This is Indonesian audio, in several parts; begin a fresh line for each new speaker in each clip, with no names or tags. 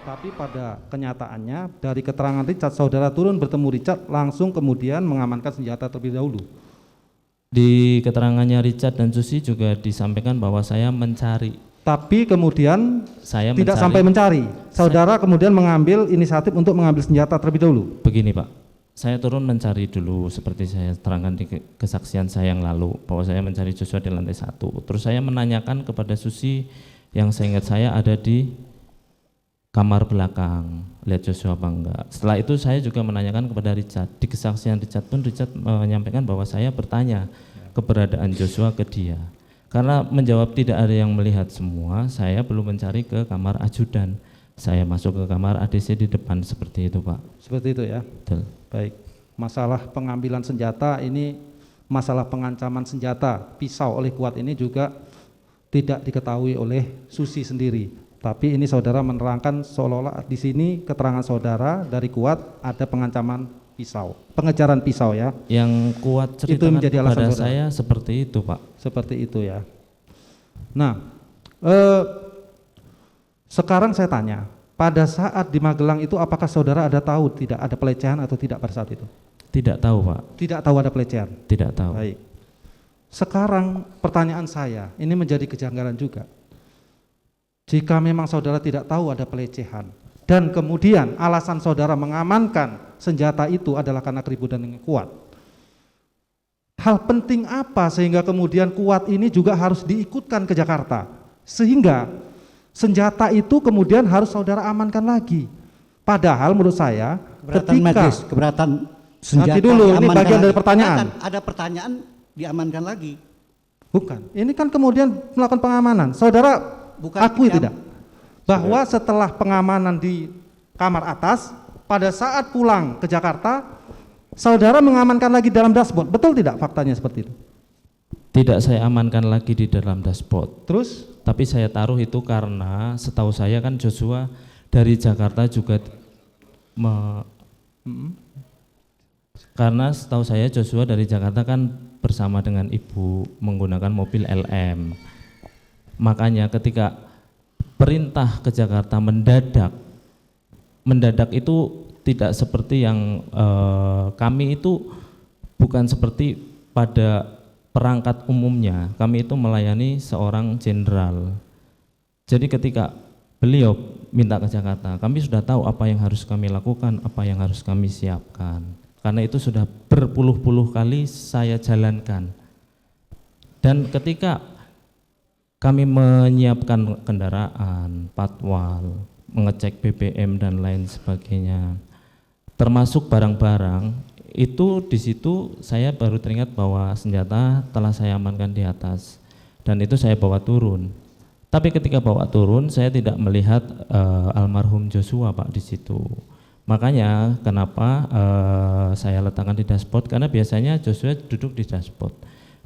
Tapi pada kenyataannya dari keterangan Richard, saudara turun bertemu Richard langsung kemudian mengamankan senjata terlebih dahulu.
Di keterangannya Richard dan Susi juga disampaikan bahwa saya mencari.
Tapi kemudian
Saya
tidak
mencari,
sampai mencari. Saudara kemudian mengambil inisiatif untuk mengambil senjata terlebih dahulu.
begini Pak, saya turun mencari dulu seperti saya terangkan di kesaksian saya yang lalu bahwa saya mencari Joshua di lantai 1. Terus saya menanyakan kepada Susi yang saya ingat saya ada di kamar belakang, lihat Joshua apa enggak. Setelah itu saya juga menanyakan kepada Richard. Di kesaksian Richard pun Richard menyampaikan bahwa saya bertanya keberadaan Joshua ke dia. Karena menjawab tidak ada yang melihat semua, saya belum mencari ke kamar ajudan. Saya masuk ke kamar ADC di depan seperti itu Pak.
Seperti itu ya.
Betul.
Baik. Masalah pengambilan senjata ini, masalah pengancaman senjata pisau oleh Kuat ini juga tidak diketahui oleh Susi sendiri. Tapi ini saudara menerangkan seolah-olah di sini keterangan saudara dari Kuat ada pengancaman pisau, pengejaran pisau ya.
Yang Kuat ceritakan kepada saya seperti itu Pak.
Seperti itu ya. Nah, sekarang saya tanya, pada saat di Magelang itu apakah saudara ada tahu tidak ada pelecehan atau tidak pada saat itu?
Tidak tahu Pak.
Tidak tahu ada pelecehan?
Tidak tahu.
Baik. Sekarang pertanyaan saya, ini menjadi kejanggalan juga. Jika memang saudara tidak tahu ada pelecehan dan kemudian alasan saudara mengamankan senjata itu adalah karena keributan dengan Kuat, hal penting apa sehingga kemudian Kuat ini juga harus diikutkan ke Jakarta sehingga senjata itu kemudian harus saudara amankan lagi? Padahal menurut saya
keberatan senjata
nanti dulu, ini bagian dari pertanyaan.
Ada pertanyaan diamankan lagi.
Bukan, ini kan kemudian melakukan pengamanan. Saudara akui tidak bahwa setelah pengamanan di kamar atas, pada saat pulang ke Jakarta saudara mengamankan lagi dalam dashboard, betul tidak faktanya seperti itu?
Tidak saya amankan lagi di dalam dashboard.
Terus?
Tapi saya taruh itu karena setahu saya kan Joshua dari Jakarta juga karena setahu saya Joshua dari Jakarta kan bersama dengan ibu menggunakan mobil LM. Makanya ketika perintah ke Jakarta mendadak itu tidak seperti yang kami itu bukan seperti pada perangkat umumnya. Kami itu melayani seorang jenderal. Jadi ketika beliau minta ke Jakarta, kami sudah tahu apa yang harus kami lakukan, apa yang harus kami siapkan. Karena itu sudah berpuluh-puluh kali saya jalankan. Dan ketika kami menyiapkan kendaraan, patwal, mengecek BBM dan lain sebagainya, termasuk barang-barang, itu di situ saya baru teringat bahwa senjata telah saya amankan di atas dan itu saya bawa turun. Tapi ketika bawa turun saya tidak melihat almarhum Joshua Pak di situ. Makanya kenapa saya letakkan di dashboard, karena biasanya Joshua duduk di dashboard.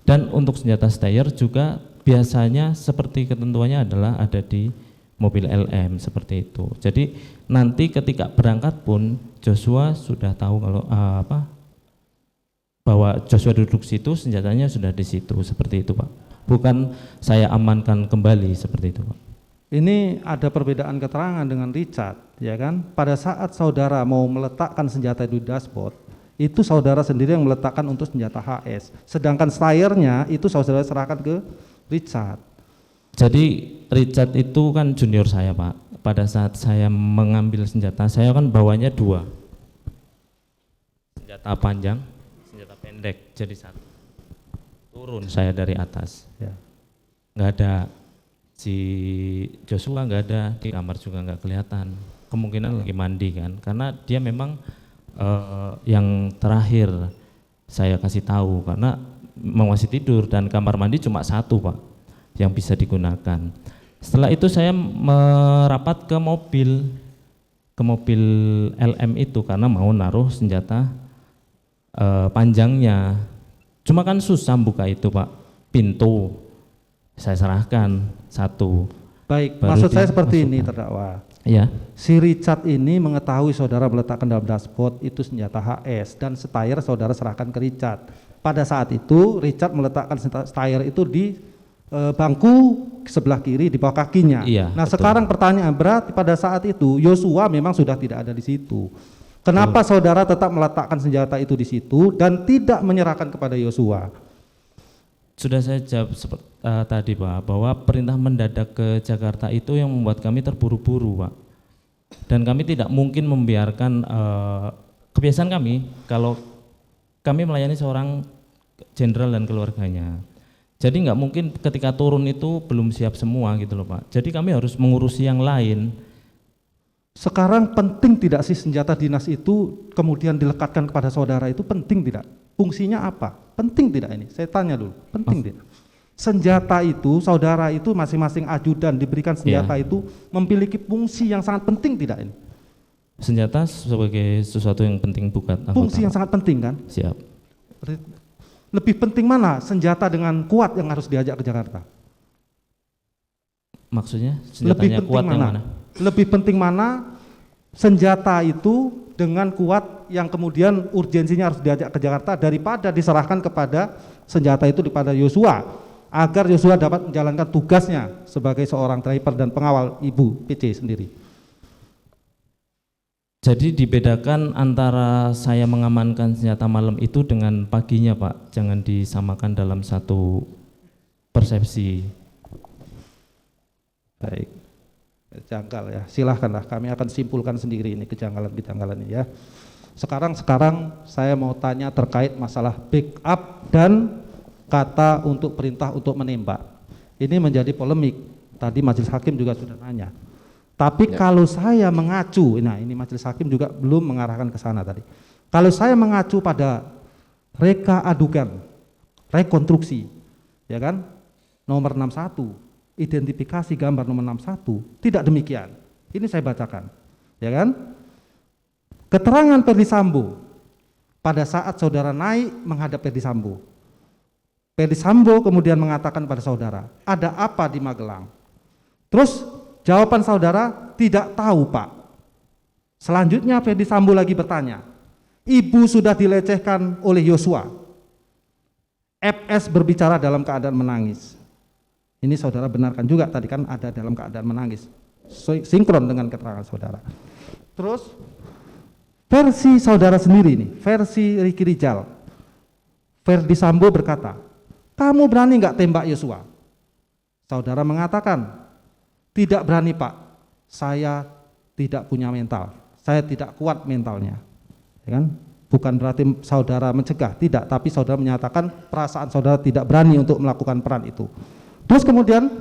Dan untuk senjata stayer juga biasanya seperti ketentuannya adalah ada di mobil LM seperti itu. Jadi nanti ketika berangkat pun Joshua sudah tahu kalau bahwa Joshua duduk situ, senjatanya sudah di situ seperti itu Pak. Bukan saya amankan kembali seperti itu Pak.
Ini ada perbedaan keterangan dengan Richard, ya kan? Pada saat saudara mau meletakkan senjata di dashboard, itu saudara sendiri yang meletakkan untuk senjata HS. Sedangkan stayernya itu saudara serahkan ke Richard.
Jadi Richard itu kan junior saya Pak. Pada saat saya mengambil senjata, saya kan bawanya dua. Senjata panjang, senjata pendek, jadi satu. Turun saya dari atas.
Ya.
Nggak ada si Joshua, nggak ada di kamar juga nggak kelihatan. Kemungkinan lagi mandi kan, karena dia memang yang terakhir saya kasih tahu karena masih tidur dan kamar mandi cuma satu Pak yang bisa digunakan. Setelah itu saya merapat ke mobil LM itu karena mau naruh senjata panjangnya. Cuma kan susah buka itu Pak, pintu saya serahkan satu.
Baik, maksud saya seperti ini terdakwa.
Ya.
Si Richard ini mengetahui saudara meletakkan dalam dashboard itu senjata HS dan stayar saudara serahkan ke Richard. Pada saat itu Richard meletakkan stayar itu di bangku sebelah kiri di bawah kakinya.
Iya,
Nah,
betul.
sekarang pertanyaan berarti pada saat itu Yosua memang sudah tidak ada di situ. Kenapa saudara tetap meletakkan senjata itu di situ dan tidak menyerahkan kepada Yosua?
Sudah saya jawab tadi Pak, bahwa perintah mendadak ke Jakarta itu yang membuat kami terburu-buru Pak. Dan kami tidak mungkin membiarkan kebiasaan kami kalau kami melayani seorang jenderal dan keluarganya. Jadi nggak mungkin ketika turun itu belum siap semua gitu loh Pak. Jadi kami harus mengurusi yang lain.
Sekarang penting tidak sih senjata dinas itu kemudian dilekatkan kepada saudara itu penting tidak? Fungsinya apa? Penting tidak ini? Saya tanya dulu, penting tidak? Senjata itu, saudara itu masing-masing ajudan diberikan senjata itu memiliki fungsi yang sangat penting tidak ini?
Senjata sebagai sesuatu yang penting bukan anggota.
Fungsi yang sangat penting kan?
Siap.
Lebih penting mana senjata dengan kuat yang harus diajak ke Jakarta?
Maksudnya
Lebih
senjatanya
penting
kuat yang
mana?
mana?
Lebih penting mana senjata itu dengan kuat yang kemudian urgensinya harus diajak ke Jakarta daripada diserahkan kepada senjata itu kepada Yosua agar Yosua dapat menjalankan tugasnya sebagai seorang driver dan pengawal Ibu PC sendiri.
Jadi dibedakan antara saya mengamankan senjata malam itu dengan paginya Pak, jangan disamakan dalam satu persepsi.
Baik, janggal ya, silahkanlah kami akan simpulkan sendiri ini kejanggalan-kejanggalan ini ya. Sekarang saya mau tanya terkait masalah backup dan kata untuk perintah untuk menembak. Ini menjadi polemik, tadi majelis hakim juga sudah nanya. Tapi kalau saya mengacu, nah ini majelis hakim juga belum mengarahkan ke sana tadi. Kalau saya mengacu pada reka adukan, rekonstruksi, ya kan, nomor 61, identifikasi gambar nomor 61, tidak demikian. Ini saya bacakan, ya kan. Keterangan Ferdi Sambo pada saat saudara naik menghadap Ferdi Sambo. Ferdi Sambo kemudian mengatakan pada saudara, ada apa di Magelang? Terus jawaban saudara, tidak tahu Pak. Selanjutnya Ferdi Sambo lagi bertanya, ibu sudah dilecehkan oleh Yosua. FS berbicara dalam keadaan menangis. Ini saudara benarkan juga, tadi kan ada dalam keadaan menangis. Sinkron dengan keterangan saudara. Terus versi saudara sendiri nih, versi Ricky Rijal. Ferdi Sambo berkata, kamu berani nggak tembak Yosua? Saudara mengatakan, tidak berani Pak, saya tidak punya mental, saya tidak kuat mentalnya, ya kan? Bukan berarti saudara mencegah, tidak, tapi saudara menyatakan perasaan saudara tidak berani untuk melakukan peran itu. Terus kemudian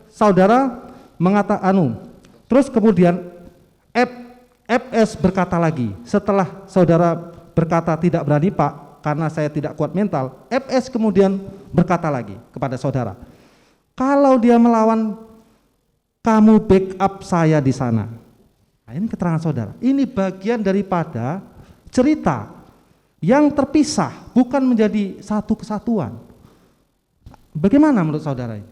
saudara mengatakan, terus kemudian FS berkata lagi, setelah saudara berkata tidak berani Pak, karena saya tidak kuat mental, FS kemudian berkata lagi kepada saudara, kalau dia melawan, kamu backup saya di sana. Nah, ini keterangan saudara. Ini bagian daripada cerita yang terpisah, bukan menjadi satu kesatuan. Bagaimana menurut saudara ini?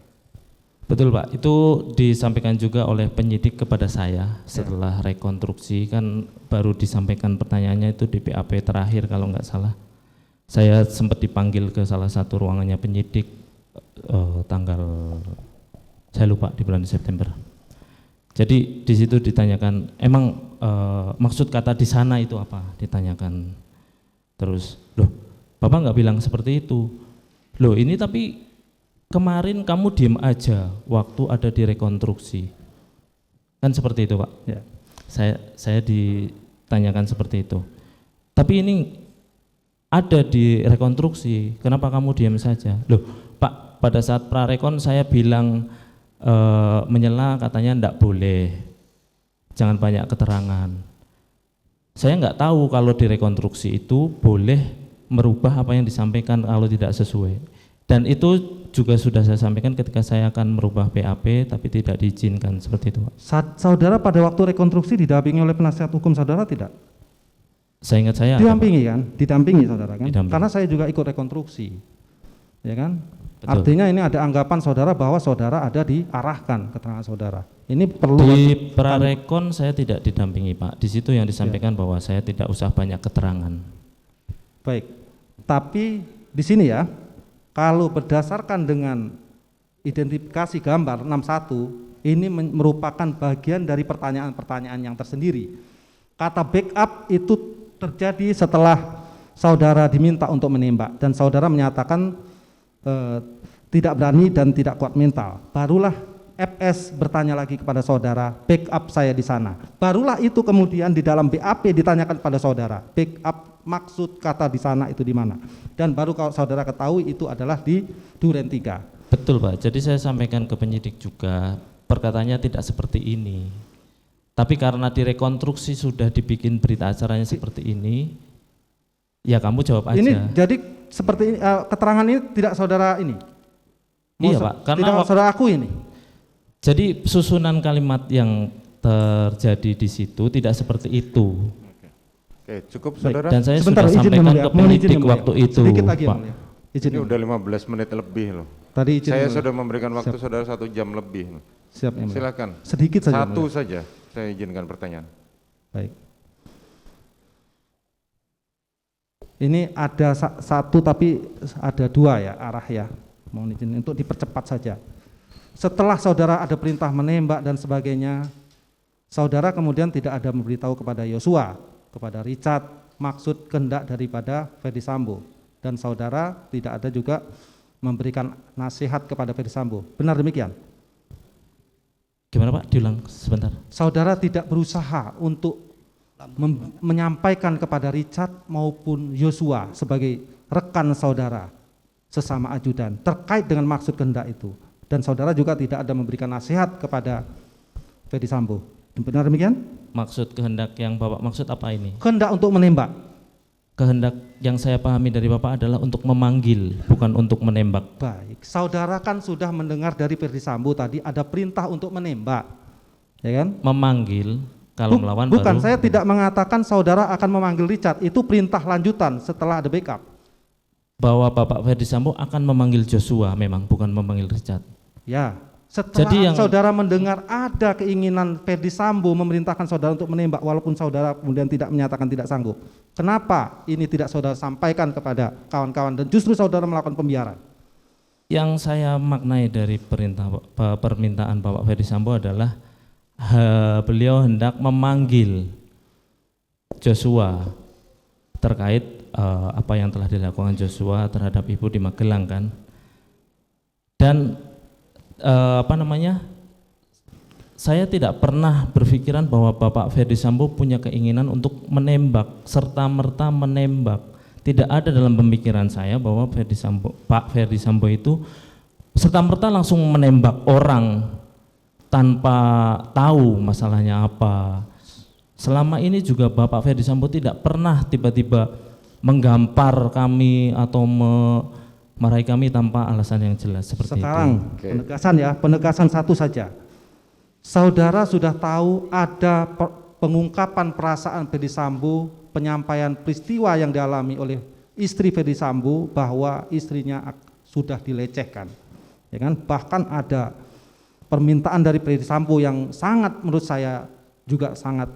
Betul Pak, itu disampaikan juga oleh penyidik kepada saya setelah rekonstruksi, kan baru disampaikan pertanyaannya itu di BAP terakhir kalau nggak salah. Saya sempat dipanggil ke salah satu ruangannya penyidik tanggal, saya lupa, di bulan September. Jadi di situ ditanyakan, emang maksud kata di sana itu apa? Ditanyakan. Terus, loh, Bapak nggak bilang seperti itu. Loh, ini tapi kemarin kamu diem aja waktu ada di rekonstruksi. Kan seperti itu Pak.
Ya.
Saya ditanyakan seperti itu. Tapi ini ada di rekonstruksi, kenapa kamu diam saja? Loh Pak, pada saat prarekon saya bilang menyela, katanya enggak boleh, jangan banyak keterangan. Saya enggak tahu kalau di rekonstruksi itu boleh merubah apa yang disampaikan kalau tidak sesuai. Dan itu juga sudah saya sampaikan ketika saya akan merubah BAP tapi tidak diizinkan, seperti itu Pak.
Saudara pada waktu rekonstruksi didampingi oleh penasihat hukum saudara tidak?
Saya ingat saya
didampingi kan? Didampingi saudara kan?
Didampingi.
Karena saya juga ikut rekonstruksi, ya kan?
Betul.
Artinya ini ada anggapan saudara bahwa saudara ada diarahkan keterangan saudara. Ini perlu
di prarekon saya tidak didampingi Pak. Di situ yang disampaikan bahwa saya tidak usah banyak keterangan.
Baik. Tapi di sini ya, kalau berdasarkan dengan identifikasi gambar 61 ini merupakan bagian dari pertanyaan-pertanyaan yang tersendiri. Kata backup itu terjadi setelah saudara diminta untuk menembak dan saudara menyatakan tidak berani dan tidak kuat mental. Barulah FS bertanya lagi kepada saudara, backup saya di sana. Barulah itu kemudian di dalam BAP ditanyakan pada saudara, backup maksud kata di sana itu di mana. Dan baru kalau saudara ketahui itu adalah di Duren 3.
Betul Pak, jadi saya sampaikan ke penyidik juga, perkataannya tidak seperti ini. Tapi karena direkonstruksi sudah dibikin berita acaranya seperti ini, ya kamu jawab aja.
Ini jadi seperti ini, keterangan ini tidak saudara ini?
Iya Pak, karena
tidak saudara aku ini?
Jadi susunan kalimat yang terjadi di situ tidak seperti itu.
Oke, cukup saudara.
Dan saya
Sebentar,
sudah
izin
sampaikan
mulia.
ke
Mohon izin
penyidik
yang mulia.
waktu itu,
Sedikit lagi yang
Pak.
mulia. Izin
Ini
yang
udah 15 menit lebih loh.
mulia. Tadi izin
Saya
yang mulia.
sudah memberikan waktu
Siap.
saudara 1 jam lebih loh.
Siap yang mulia.
Silakan.
Sedikit saja. yang
Satu
mulia.
saja saya izinkan pertanyaan.
Baik. Ini ada satu tapi ada dua ya arah ya. Mohon izin untuk dipercepat saja. Setelah saudara ada perintah menembak dan sebagainya, saudara kemudian tidak ada memberitahu kepada Yosua, kepada Richard, maksud kehendak daripada Ferdi Sambo. Dan saudara tidak ada juga memberikan nasihat kepada Ferdi Sambo. Benar demikian?
Gimana Pak? Diulang sebentar.
Saudara tidak berusaha untuk menyampaikan kepada Richard maupun Yosua sebagai rekan saudara sesama ajudan terkait dengan maksud kehendak itu. Dan saudara juga tidak ada memberikan nasihat kepada Ferdi Sambo. Benar demikian?
Maksud kehendak yang Bapak maksud apa ini?
Kehendak untuk menembak.
Kehendak yang saya pahami dari Bapak adalah untuk memanggil, bukan untuk menembak.
Baik, saudara kan sudah mendengar dari Ferdi Sambo tadi ada perintah untuk menembak, ya kan?
Memanggil, kalau melawan
bukan,
baru.
saya tidak mengatakan saudara akan memanggil Richard, itu perintah lanjutan setelah ada backup.
Bahwa Bapak Ferdi Sambo akan memanggil Joshua memang, bukan memanggil Richard.
Ya, setelah
Jadi yang-
saudara mendengar ada keinginan Ferdi Sambo memerintahkan saudara untuk menembak walaupun saudara kemudian tidak menyatakan tidak sanggup. Kenapa ini tidak saudara sampaikan kepada kawan-kawan dan justru saudara melakukan pembiaran?
Yang saya maknai dari permintaan Bapak Ferdi Sambo adalah beliau hendak memanggil Joshua terkait apa yang telah dilakukan Joshua terhadap ibu di Magelang kan. Dan saya tidak pernah berpikiran bahwa Bapak Ferdi Sambo punya keinginan untuk menembak serta-merta menembak. Tidak ada dalam pemikiran saya bahwa Pak Ferdi Sambo itu serta-merta langsung menembak orang tanpa tahu masalahnya apa. Selama ini juga Bapak Ferdi Sambo tidak pernah tiba-tiba menggampar kami atau marahi kami tanpa alasan yang jelas seperti
Sekarang
itu.
penegasan ya, penegasan satu saja. Saudara sudah tahu ada pengungkapan perasaan Ferdi Sambo, penyampaian peristiwa yang dialami oleh istri Ferdi Sambo bahwa istrinya sudah dilecehkan, ya kan? Bahkan ada permintaan dari Ferdi Sambo yang sangat menurut saya juga sangat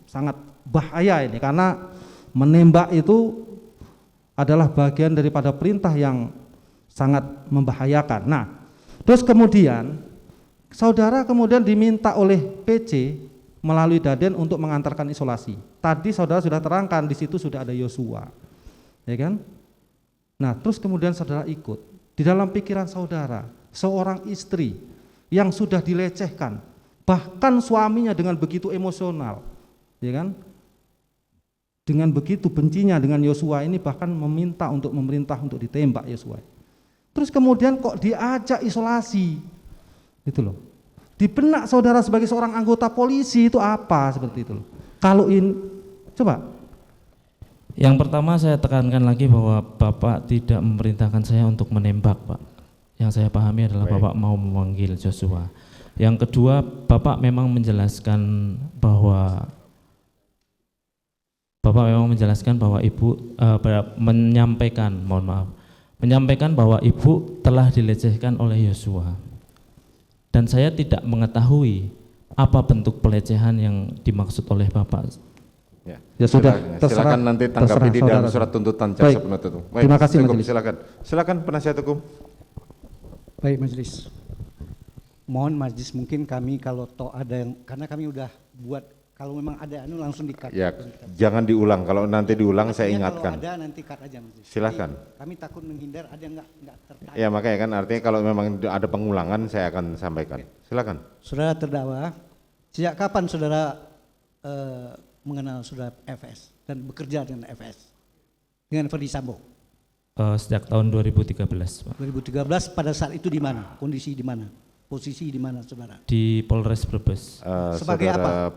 sangat bahaya ini karena menembak itu adalah bagian daripada perintah yang sangat membahayakan. Nah, terus kemudian saudara kemudian diminta oleh PC melalui Daden untuk mengantarkan isolasi. Tadi saudara sudah terangkan di situ sudah ada Yosua, ya kan? Nah, terus kemudian saudara ikut. Di dalam pikiran saudara, seorang istri yang sudah dilecehkan, bahkan suaminya dengan begitu emosional, ya kan? Dengan begitu bencinya dengan Yosua ini bahkan meminta untuk memerintah untuk ditembak Yosua. Terus kemudian kok diajak isolasi, gitu loh. Di benak saudara sebagai seorang anggota polisi itu apa seperti itu loh. Kalau ini, coba.
Yang pertama saya tekankan lagi bahwa Bapak tidak memerintahkan saya untuk menembak, Pak. Yang saya pahami adalah
Baik.
Bapak mau memanggil Joshua. Yang kedua, Bapak memang menjelaskan bahwa ibu menyampaikan bahwa ibu telah dilecehkan oleh Yosua. Dan saya tidak mengetahui apa bentuk pelecehan yang dimaksud oleh Bapak.
Ya sudah,
silakan,
terserah-
silakan nanti tanggapi
terserah
di dalam
saudara.
surat tuntutan
Baik.
jaksa penuntut umum. Baik,
Terima kasih,
cukup,
majelis.
silakan. Silakan penasihat hukum.
Baik majelis. Mohon majelis mungkin kami kalau toh ada yang, karena kami udah buat, kalau memang ada anu langsung di-cut.
Ya, jangan diulang. Kalau nanti diulang saya
Artinya
ingatkan.
Kalau ada nanti cut aja majelis.
Silakan.
Jadi, kami takut menghindar, ada yang nggak tertarik.
Ya makanya kan artinya kalau memang ada pengulangan saya akan sampaikan. Silakan.
Saudara terdakwa, sejak kapan saudara mengenal saudara FS dan bekerja dengan FS? Dengan Ferdi Sambo?
Sejak tahun 2013, Pak.
2013 pada saat itu di mana? Kondisi di mana? Posisi di mana saudara?
Di Polres Brebes.
Sebagai
Saudara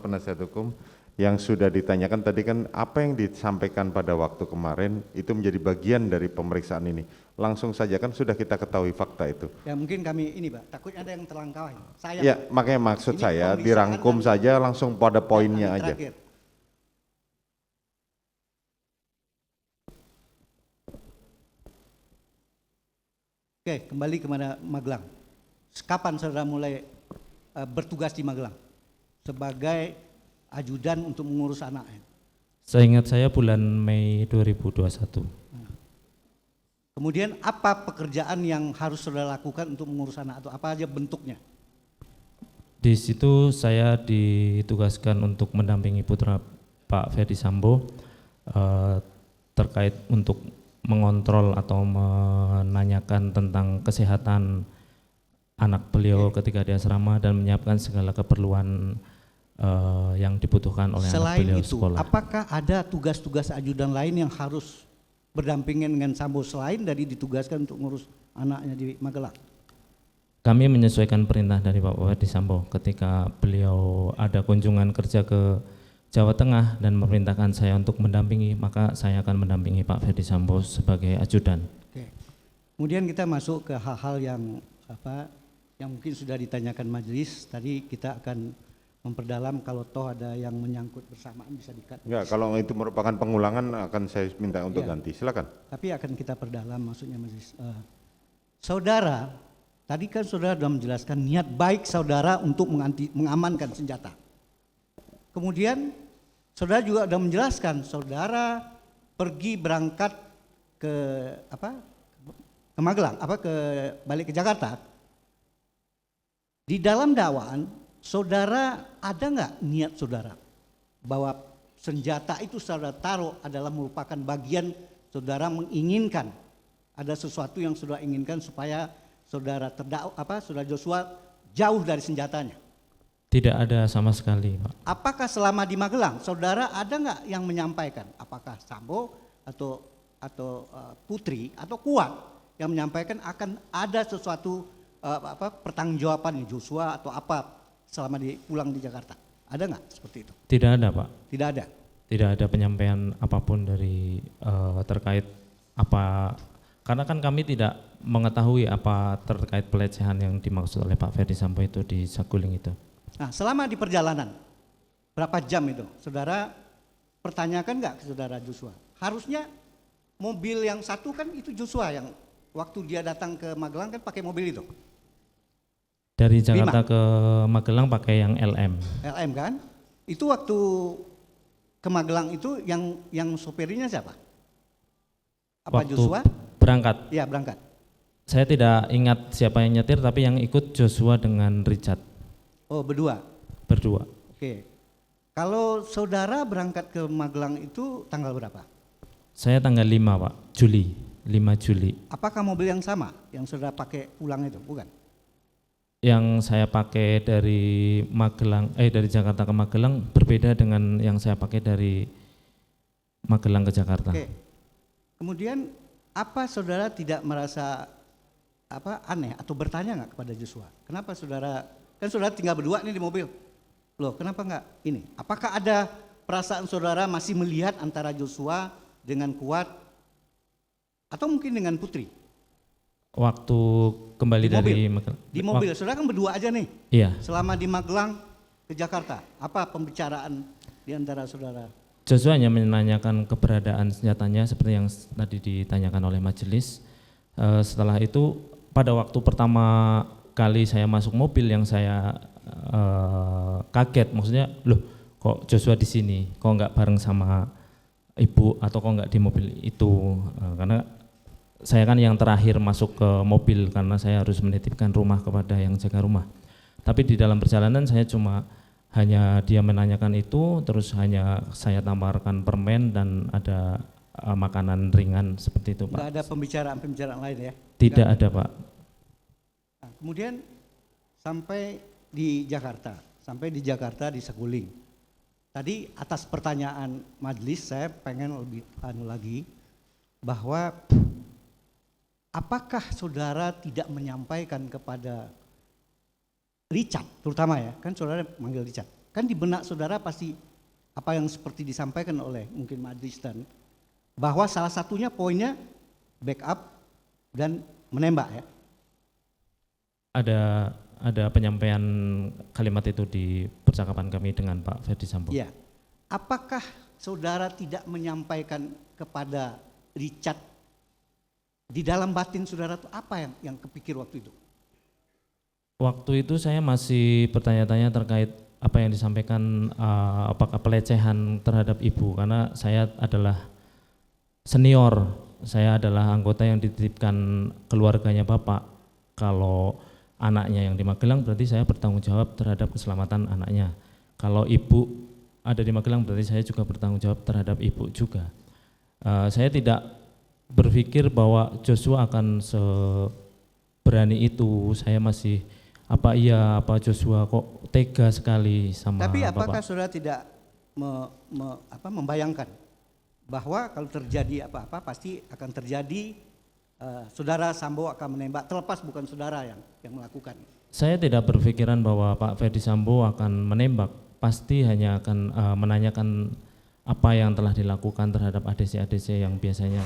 penasihat hukum yang sudah ditanyakan tadi kan apa yang disampaikan pada waktu kemarin itu menjadi bagian dari pemeriksaan ini. Langsung saja kan sudah kita ketahui fakta itu.
Ya mungkin kami ini Pak, takutnya ada yang terlangkaui. Saya
Ya makanya maksud
Ini
saya
pemeriksaan
dirangkum
kami.
saja langsung pada poinnya
kami
aja.
terakhir. Oke, kembali kepada Magelang. Kapan saudara mulai bertugas di Magelang sebagai ajudan untuk mengurus anaknya?
Seingat saya bulan Mei 2021.
Kemudian apa pekerjaan yang harus saudara lakukan untuk mengurus anak atau apa aja bentuknya?
Di situ saya ditugaskan untuk mendampingi putra Pak Ferdi Sambo terkait untuk mengontrol atau menanyakan tentang kesehatan anak beliau ketika di asrama dan menyiapkan segala keperluan yang dibutuhkan oleh anak
Selain
beliau
itu,
sekolah.
apakah ada tugas-tugas ajudan lain yang harus berdampingan dengan Sambo selain dari ditugaskan untuk ngurus anaknya di Magelang?
Kami menyesuaikan perintah dari Pak Ferdi Sambo ketika beliau ada kunjungan kerja ke Jawa Tengah dan memerintahkan saya untuk mendampingi, maka saya akan mendampingi Pak Ferdi Sambo sebagai ajudan.
Oke. Kemudian kita masuk ke hal-hal yang yang mungkin sudah ditanyakan majelis. Tadi kita akan memperdalam kalau toh ada yang menyangkut bersamaan bisa di-cut.
Enggak, kalau itu merupakan pengulangan akan saya minta untuk
Ya.
ganti. Silakan.
Tapi akan kita perdalam maksudnya majelis. Saudara, tadi kan saudara sudah menjelaskan niat baik saudara untuk mengamankan senjata. Kemudian saudara juga sudah menjelaskan saudara pergi berangkat ke Magelang, balik ke Jakarta. Di dalam dakwaan saudara ada nggak niat saudara bahwa senjata itu saudara taruh adalah merupakan bagian saudara menginginkan ada sesuatu yang saudara inginkan supaya saudara saudara Joshua jauh dari senjatanya?
Tidak ada sama sekali, Pak.
Apakah selama di Magelang saudara ada nggak yang menyampaikan? Apakah Sambo atau Putri atau Kuat yang menyampaikan akan ada sesuatu pertanggungjawaban Joshua atau apa selama pulang di Jakarta? Ada nggak seperti itu?
Tidak ada, Pak.
Tidak ada.
Tidak ada penyampaian apapun dari terkait apa, karena kan kami tidak mengetahui apa terkait pelecehan yang dimaksud oleh Pak Ferdi Sambo itu di Saguling itu.
Nah, selama di perjalanan berapa jam itu saudara pertanyakan nggak ke saudara Joshua? Harusnya mobil yang satu kan itu Joshua yang waktu dia datang ke Magelang kan pakai mobil itu,
Dari Jakarta ke Magelang pakai yang LM.
LM kan? Itu waktu ke Magelang itu yang sopirnya siapa? Apa
Waktu
Joshua?
berangkat,
Iya berangkat.
saya tidak ingat siapa yang nyetir, tapi yang ikut Joshua dengan Richard,
Oh berdua.
berdua.
Oke. Kalau saudara berangkat ke Magelang itu tanggal berapa?
Saya tanggal 5, Pak, Juli, 5 Juli.
Apakah mobil yang sama yang saudara pakai pulang itu? Bukan.
Yang saya pakai dari dari Jakarta ke Magelang berbeda dengan yang saya pakai dari Magelang ke Jakarta.
Oke. Kemudian apa saudara tidak merasa aneh atau bertanya nggak kepada Joshua? Kenapa saudara, kan saudara tinggal berdua nih di mobil. Loh, kenapa nggak ini? Apakah ada perasaan saudara masih melihat antara Joshua dengan Kuat atau mungkin dengan Putri?
Waktu kembali
Di
dari
mobil?
Magelang.
Di mobil, saudara kan berdua aja nih.
Iya.
Selama di Magelang ke Jakarta, apa pembicaraan di antara saudara?
Joshua hanya menanyakan keberadaan senjatanya seperti yang tadi ditanyakan oleh majelis. Setelah itu pada waktu pertama kali saya masuk mobil yang saya kaget, maksudnya loh kok Joshua di sini, kok nggak bareng sama ibu atau kok nggak di mobil itu. Karena saya kan yang terakhir masuk ke mobil karena saya harus menitipkan rumah kepada yang jaga rumah. Tapi di dalam perjalanan saya cuma hanya dia menanyakan itu, terus hanya saya tawarkan permen dan ada makanan ringan seperti itu, Pak.
Nggak ada pembicaraan lain ya?
Tidak ada, Pak.
Nah, kemudian sampai di Jakarta di Saguling. Tadi atas pertanyaan majelis saya pengen lebih lagi bahwa apakah saudara tidak menyampaikan kepada Richard, terutama ya, kan saudara manggil Richard, kan di benak saudara pasti apa yang seperti disampaikan oleh mungkin majelis dan bahwa salah satunya poinnya backup dan menembak ya.
Ada penyampaian kalimat itu di percakapan kami dengan Pak Ferdi Sambo.
Iya. Apakah saudara tidak menyampaikan kepada Richard di dalam batin saudara itu apa yang kepikir waktu itu?
Waktu itu saya masih bertanya-tanya terkait apa yang disampaikan, apakah pelecehan terhadap ibu, karena saya adalah senior, saya adalah anggota yang dititipkan keluarganya Bapak. Kalau anaknya yang di Magelang berarti saya bertanggung jawab terhadap keselamatan anaknya. Kalau ibu ada di Magelang berarti saya juga bertanggung jawab terhadap ibu juga. Saya tidak berpikir bahwa Joshua akan seberani itu. Saya masih apa Joshua kok tega sekali sama
Tapi apakah
Bapak.
saudara tidak membayangkan bahwa kalau terjadi apa-apa pasti akan terjadi, saudara Sambo akan menembak, terlepas bukan saudara yang melakukan?
Saya tidak berpikiran bahwa Pak Ferdi Sambo akan menembak, pasti hanya akan menanyakan apa yang telah dilakukan terhadap ADC-ADC yang biasanya